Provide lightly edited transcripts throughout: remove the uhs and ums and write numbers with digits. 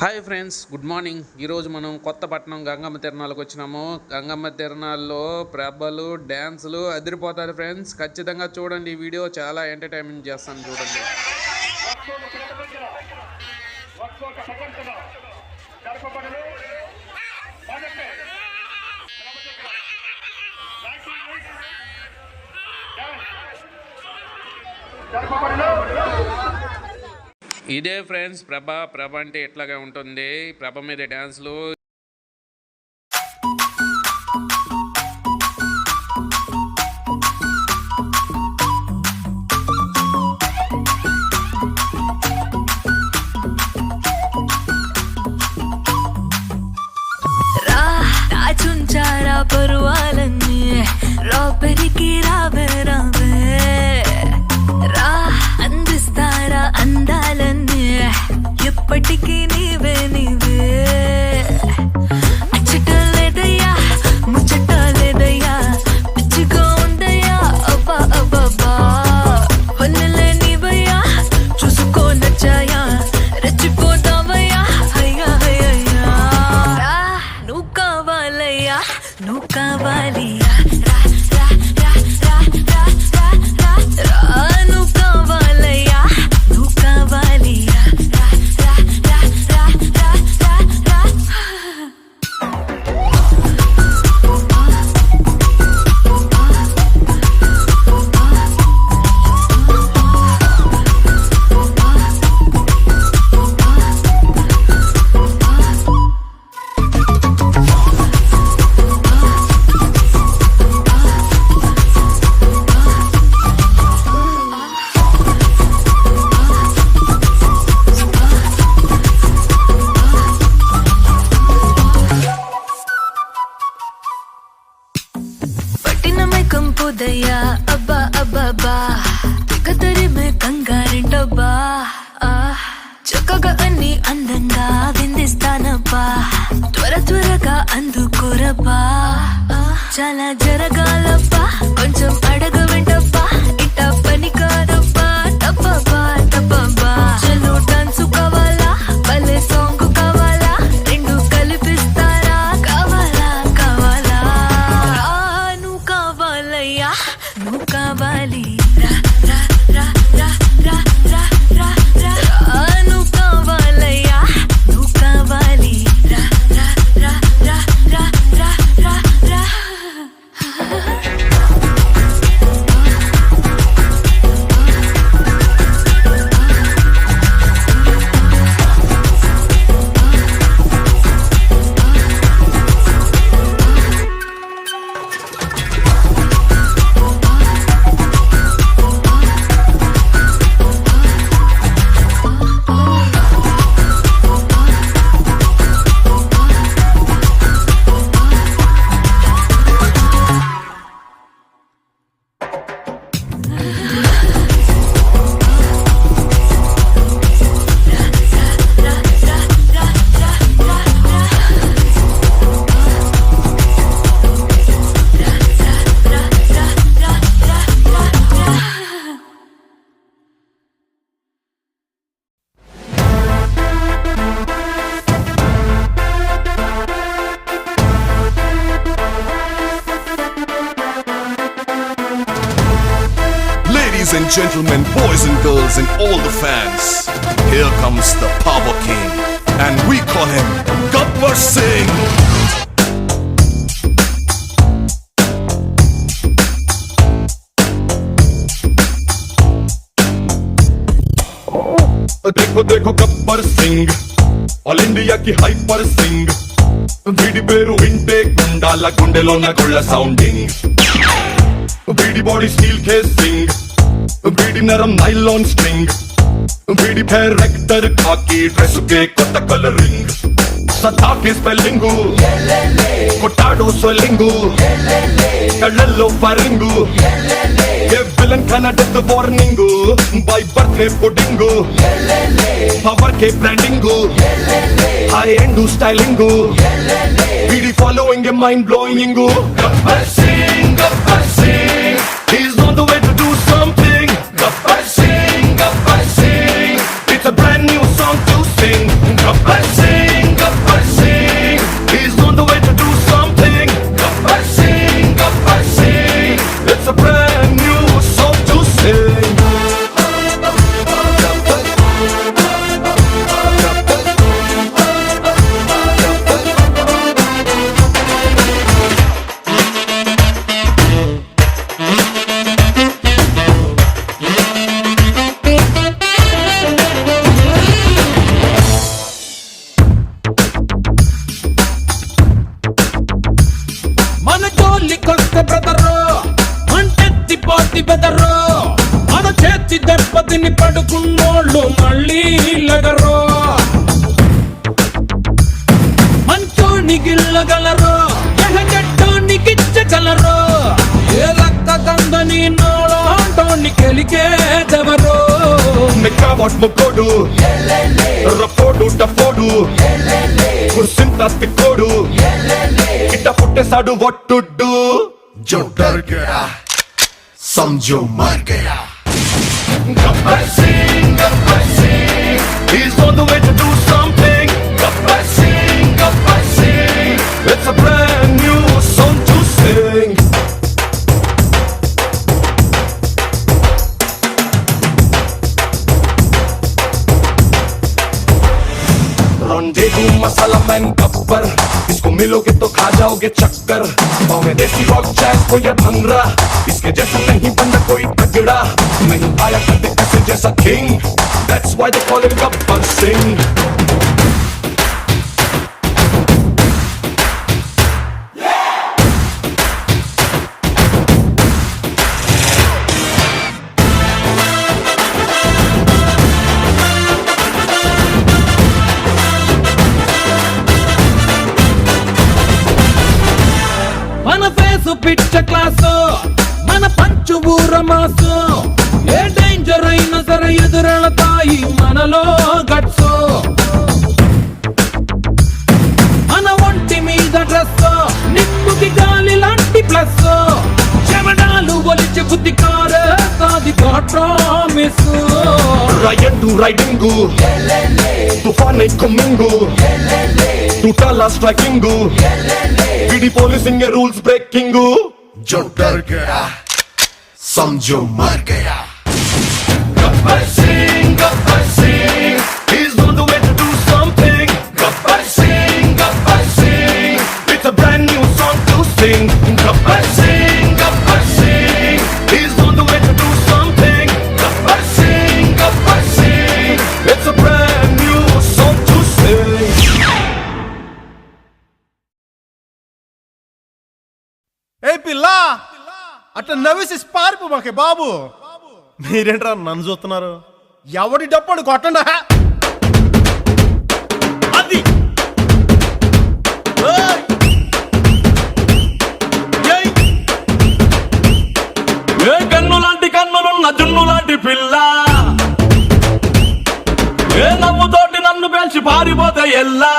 Hi friends, good morning. ఈరోజు మనం కొత్తపట్నం గంగమ్మ తిరణాలకు వచ్చినాము. గంగమ్మ తిరణాల్లో ప్రభలు డ్యాన్సులు అదిరిపోతారు ఫ్రెండ్స్. ఖచ్చితంగా చూడండి. ఈ వీడియో చాలా ఎంటర్టైన్మెంట్ చేస్తాను, చూడండి. ఇదే ఫ్రెండ్స్ ప్రభ అంటే ఎట్లాగా ఉంటుంది. ప్రభ మీద డ్యాన్స్లు. చుంచారా పరువాలన్నీ లోపలికి రావే రావే రా అందిస్తారా అందాలన్నీ ఎప్పటికీ నీవే నీవే అచ్చట లేదయ్యా ముచ్చట లేదయ్యా పిచ్చిగా ఉందయ్యా అబ్బా అబ్బా వన్నలే నీవయ్యా చూసుకో నచ్చాయా రెచ్చిపోతావయ్యా అయ్యా అయ్యా రా నువ్వు కావాలయ్యా నువ్వు కావాలి కంపుదయ్యా అబ్బా అబ్బా తిగతరి మే కంగారింటబ్బా చక్కగా అన్ని అందంగా విందిస్తానబ్బా త్వరగా అందుకోరబ్బా చాలా జరగాలబ్బా కొంచెం అడగ వెంటబ్బా ఇట్ట పని కాదబ్బా తప్పబ్బా తప్పబ్బా చలో డాన్సు కావాలా భలే సాంగ్ కావాలా రెండు కలిపిస్తారా కావాలా కావాలా నువ్వు కావాలయ్యా నువ్వు కావాలి రా రా రా రా రా రా రా రా నువ్వు కావాలయ్యా నువ్వు కావాలి రా రా రా రా రా రా రా రా Ladies and gentlemen, boys and girls and all the fans, here comes the Power King, and we call him Gabbar Singh. देखो देखो गब्बर सिंह, ऑल इंडिया की हाइपर सिंह, వీడి పేరు వింటే గుండాల గుండెలోన గుళ్ళ సౌండింగ్, వీడి బాడీ స్టీల్ కేసింగ్, వీడి నరం నైలాన్ స్ట్రింగ్, వీడి క్యారెక్టర్ కాకి డ్రెస్ కే కొత్త కలరింగ్, సతా కే స్పెల్లింగు కొట్టాడో స్వెల్లింగు కళ్ళల్లో ఫరింగు, ఏ విలన్ కన డెత్ వార్నింగు, బై బర్త్ కే పుడింగు, పవర్ కే బ్రాండింగు, హై ఎండ్ స్టైలింగు, వీడి following a mind blowing. Gabbar Singh Gabbar Singh, he's on the way to do something. Gabbar Singh, it's a brand new song to sing. Gabbar Singh. పడుకున్నోళ్ళు మళ్ళీ లగరో మంచోని గిల్లగలరో ఎహగట్టోని గిచ్చగలరో ఏ లక్క కందని నోళోంటోని కెలికేదెవరో Mekawat mokodu Rapodu tapodu Kursinta tikodu Kita putte sadu what to do Jo dar gaya Samjho mar gaya Gabbar Singh He's on the way to do something Gabbar Singh It's a brand new song to sing Rendezvous masala man Gabbar इसको मिलोगे तो खा जाओगे चक्कर पाँव में देसी rock jazz को या भंगरा इसके जैसा नहीं बंदा कोई तगड़ा नहीं आया कभी ऐसे जैसा king That's why they call him Gabbar Singh మన ఫేసు పిచ్చ క్లాసు మన పంచు ఊర మాసు ఏ డేంజర్ అయినా సరే ఎదురెళతాయి మనలో గట్సు మన ఒంటి మీద డ్రెస్ నిప్పుకి గాలి లాంటి ప్లస్ చెమడాలు ఒలిచి బుద్ధి కారే సాది ప్రామిస్ Ryan రైడింగ్ తుఫాన్ కొమ్మింగు టూటాలా స్ట్రైకింగ్ విడి పోలీసింగ్ రూల్స్ బ్రేకింగ్ जो डर गया समझो मर गया Gabbar Singh He's on the way to do something Gabbar Singh It's a brand new song to sing Gabbar Singh He's on the way to do something Gabbar Singh It's a brand new song to sing ఏ పిల్లా అట్లా నవ్వేసి పారిపో మాకే బాబు మీరేంట్రా నన్ను చూస్తున్నారు ఎవడి డప్పుడు కొట్టండా అది ఏయ్! ఏయ్! ఏ కన్ను లాంటి కన్నులున్న జున్ను లాంటి పిల్ల ఏ నవ్వుతోటి నన్ను పేల్చి పారిపోతే ఎల్లా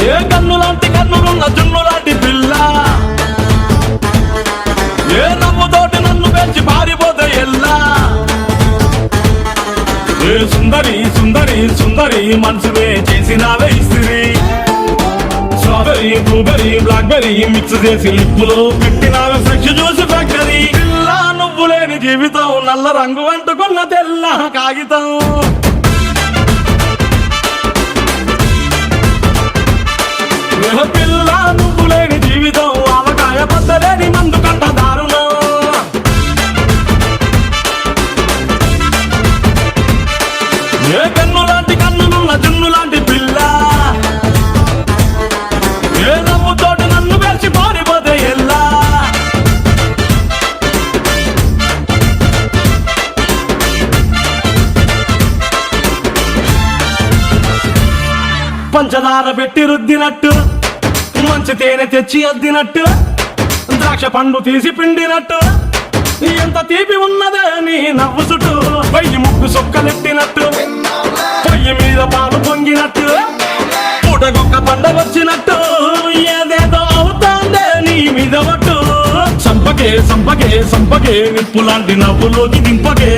ఏ కన్ను లాంటి కన్నులున్న జున్ను లాంటి పిల్ల ఏ నవ్వుతోటి నన్ను పేల్చి పారిపోతే ఎల్లా ఏ సుందరి సుందరి సుందరి మనసువే చేసినావే ఇస్త్రీ స్ట్రాబెరీ బ్లూబెరీ బ్లాక్బెరీ మిక్స్ చేసి లిప్పులో పెట్టినావే ఫ్రెష్ జ్యూస్ ఫ్యాక్టరీ పిల్ల నువ్వు లేని జీవితం నల్ల రంగు అంటుకున్న తెల్ల కాగితం ఏ పిల్ల నువ్వు లేని జీవితం ఆవకాయ బద్దలేని మందు కంట దారుణం ఏ కన్ను లాంటి కన్నులున్న జున్ను లాంటి పిల్ల ఏ నవ్వుతోటి నన్ను పేర్చి పారిపోతే ఎల్లా పంచదార పెట్టి రుద్దినట్టు మంచి తేనె తెచ్చి అద్దినట్టు ద్రాక్ష పండు తీసి పిండినట్టు ఎంత తీపి ఉన్నదే నీ నవ్వు చుట్టూ వెయ్యి ముగ్గు సొక్కలెట్టినట్టు పొయ్యి మీద పాలు పొంగినట్టు పూటకొక్క పండగ వచ్చినట్టు ఏదేదో అవుతాందే నీ మీద ఒట్టు సంపకే సంపకే సంపకే నిప్పు లాంటి నవ్వులోకి దింపకే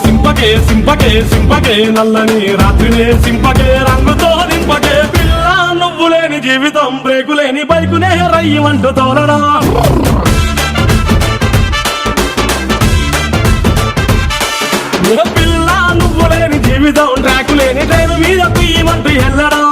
సింపకే సింపకే సింపకే నల్లని రాత్రినే సింపకే రంగుతో నింపకే పిల్ల నువ్వు లేని జీవితం బ్రేకు లేని బైకునే రయ్యమంటూ తోలడా పిల్ల నువ్వు లేని జీవితం ట్రాకు లేని ట్రైన్ మీద పియ్యమంటూ వెళ్ళడం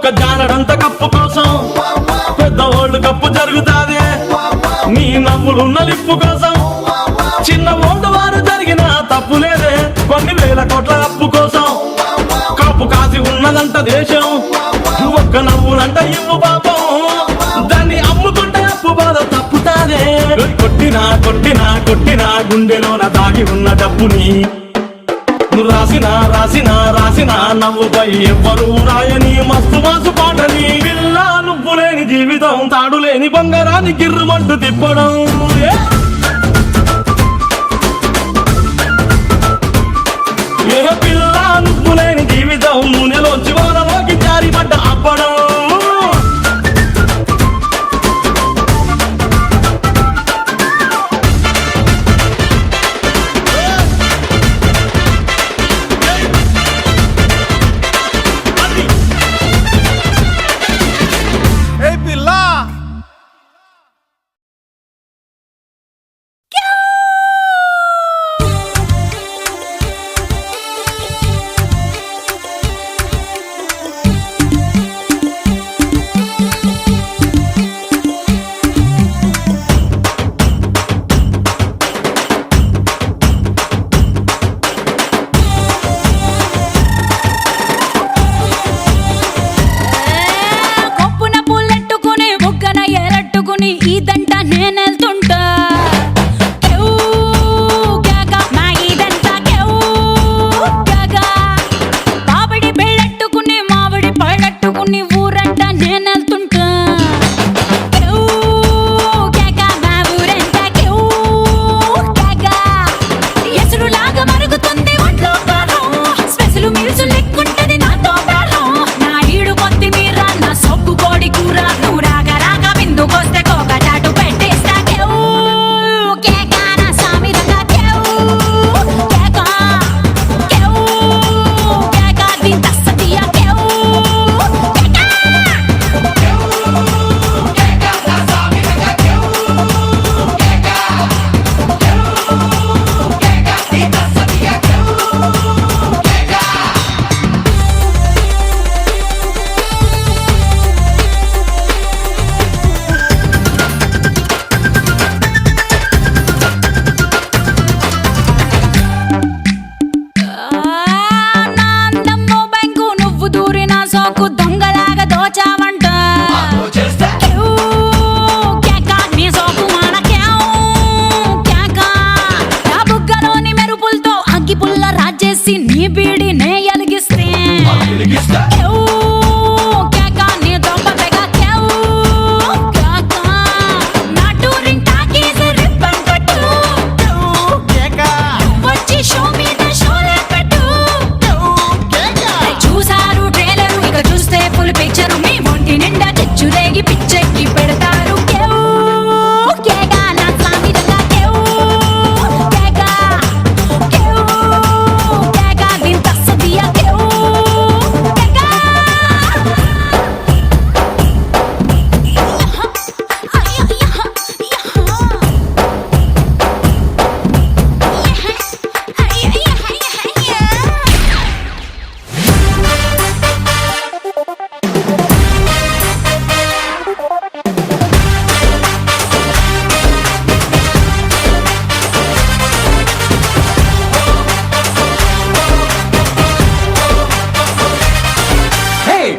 ఒక్క జానడంత కప్పు కోసం పెద్దవాళ్ళు కప్పు జరుగుతాది నీ నవ్వులున్న లిప్పు కోసం చిన్న ఓల్డ్ వారు జరిగిన తప్పు లేదే కొన్ని వేల కోట్ల అప్పు కోసం కాపు కాసి ఉన్నదంట దేశం ఒక్క నవ్వులంట ఇవ్వు పాపం దాన్ని అమ్ముకుంటే అప్పు బాధ తప్పుతాదే కొట్టినా కొట్టినా కొట్టినా గుండెలోన దాగి ఉన్న డబ్బుని రాసిన రాసిన రాసిన నవ్వుపై ఎవ్వరూ రాయని మస్తు మాసు పాటని పిల్ల నువ్వు లేని జీవితం తాడు లేని బంగారాన్ని గిర్రుమంటూ తిప్పడం ఏ పిల్ల నువ్వు లేని జీవితం నూనెలోంచి వానలోకి జారిపడ్డ అప్పడం ఏ పిల్లా కొప్పున పుల్లెట్టుకుని బుగ్గన ఎరట్టుకుని ఇదంట నేనెళ్తుంటా కేవ్ కేక నా ఇదంట కేవ్ కేక బాబడి బెళ్ళట్టుకుని మావిడి పళ్ళట్టుకుని ఊరంట నేనెళ్తుంటా కేవ్ కేక నా ఊరంట కేవ్ కేక ఎసురులాగా మరుగుతుంది ఒంట్లో కారం స్పెషల్ మీల్స్ లెక్కుంటది నాతో బేరం నా ఈడు కొత్తిమీర నా సొక్కు కోడి కూర నువ్వు రాగా రాగా బిందుకొస్తే కోక చాటు పెట్టేస్తా కేవ్ కేక నా సామి రంగా కేవ్ కేక కేవ్ కేక దింత సతియ కేవ్ నా అందమ్మో బ్యాంకు నువ్వు దూరిన సోకు దొంగలాగా దోచావంట కేవ్ కేక నీ సోకు మాన కేవ్ కేక నా బుగ్గలోని మెరుపులతో అగ్గి పుల్ల రాజేసి నీ బీడి నే ఎలిగిస్తే కేవ్ కేక నీ దొంగ తెగ కేవ్ కేక నా టూరింగ్ టాకీస్ రిబ్బన్ కట్టు వచ్చి షో మీద షోలే పెట్టు చూసారు ట్రైలరు ఇక చూస్తే ఫుల్ పిక్చరు మీ ఒంటి నిండా తెచ్చు రేగి పిచ్చెక్కి పెడతారు కేవ్ కేక నా సామి రంగా కేవ్ కేక కేవ్ కేక దింత సతియ కేవ్ కేక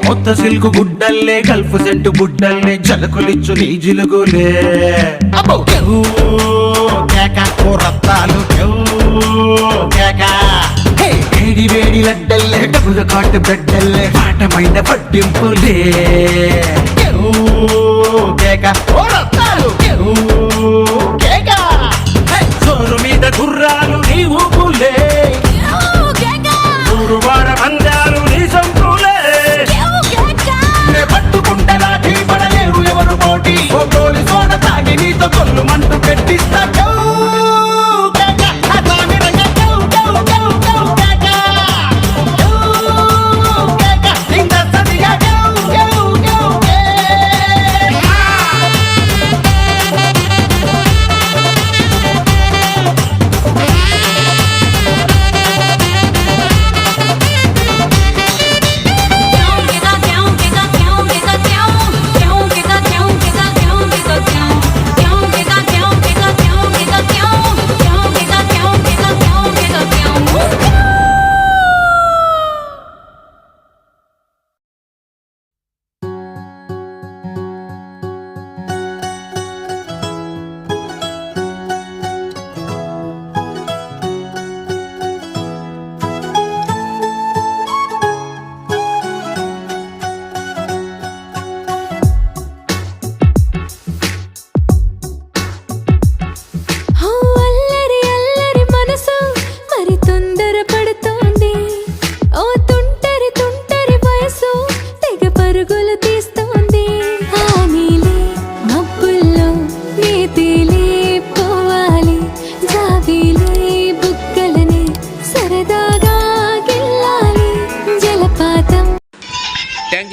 కొత్త సిల్కు గుడ్డల్లే గల్ఫ్ సెంటు బుడ్డల్లే జలకులిచ్చు నీ జిలుగులే రత్తాలు వేడి వేడి లడ్డల్లే డబ్బుల కాటు బిడ్డల్లే పాటమైన పట్టింపులే సోరు మీద గుర్రాలు నీ ఊపులే ఊరువాడ మందాలు నీ సంపులే పట్టుకుంటే లాఠీ పడలేరు ఎవరు పోటీ ఓ గోలి సోడ తాగి నీతో కొల్లు మంటూ పెట్టిస్తా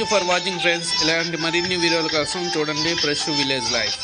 thank you for watching friends. ఇలాంటి మరిన్ని వీడియోల కోసం చూడండి ఫ్రెష్ విలేజ్ లైఫ్.